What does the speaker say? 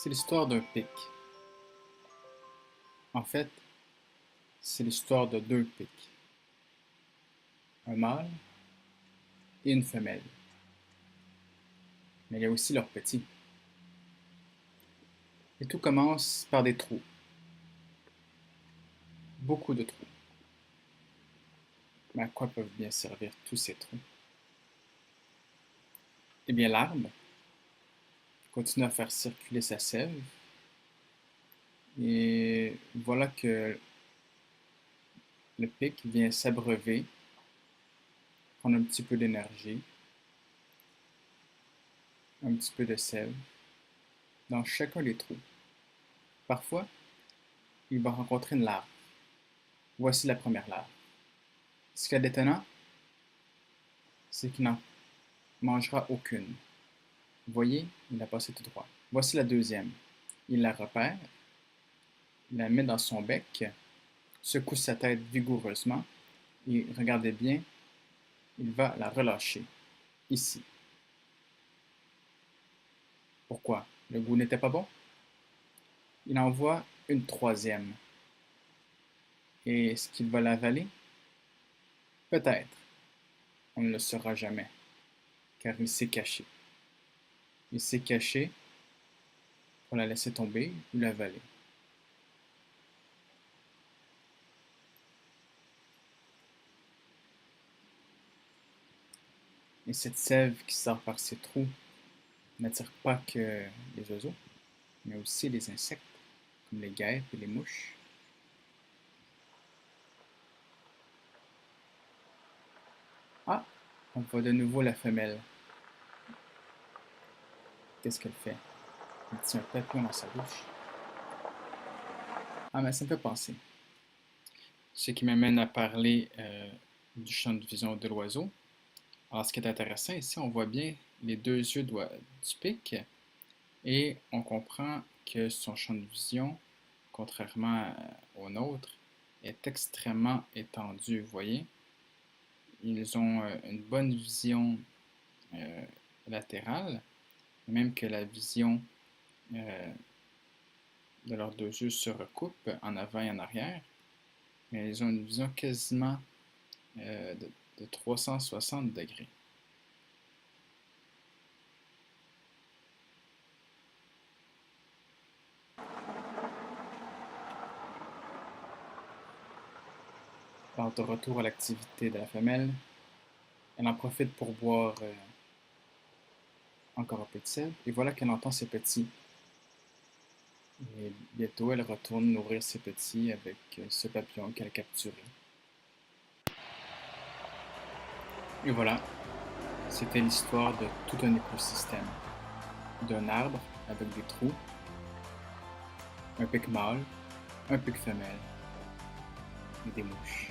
C'est l'histoire d'un pic. En fait, c'est l'histoire de deux pics, un mâle et une femelle. Mais il y a aussi leurs petits. Et tout commence par des trous, beaucoup de trous. Mais à quoi peuvent bien servir tous ces trous? Eh bien, l'arbre continue à faire circuler sa sève, et voilà que le pic vient s'abreuver, prendre un petit peu d'énergie, un petit peu de sève, dans chacun des trous. Parfois, il va rencontrer une larve. Voici la première larve. Ce qui est détonnant, c'est qu'il n'en mangera aucune. Vous voyez, il a passé tout droit. Voici la deuxième. Il la repère, il la met dans son bec, secoue sa tête vigoureusement et regardez bien, il va la relâcher, ici. Pourquoi? Le goût n'était pas bon? Il envoie une troisième. Et est-ce qu'il va l'avaler? Peut-être. On ne le saura jamais, car il s'est caché. Il s'est caché pour la laisser tomber ou l'avaler. Et cette sève qui sort par ces trous n'attire pas que les oiseaux, mais aussi les insectes, comme les guêpes et les mouches. Ah, on voit de nouveau la femelle. Qu'est-ce qu'elle fait? Elle tient un papillon dans sa bouche. Ah, mais ça me fait penser. Ce qui m'amène à parler du champ de vision de l'oiseau. Alors, ce qui est intéressant ici, on voit bien les deux yeux du pic et on comprend que son champ de vision, contrairement au nôtre, est extrêmement étendu. Vous voyez, ils ont une bonne vision latérale, même que la vision de leurs deux yeux se recoupe en avant et en arrière, mais ils ont une vision quasiment de 360 degrés. Alors, de retour à l'activité de la femelle, elle en profite pour boire encore un peu de sel, et voilà qu'elle entend ses petits. Et bientôt, elle retourne nourrir ses petits avec ce papillon qu'elle a capturé. Et voilà, c'était l'histoire de tout un écosystème. D'un arbre avec des trous, un pic mâle, un pic femelle et des mouches.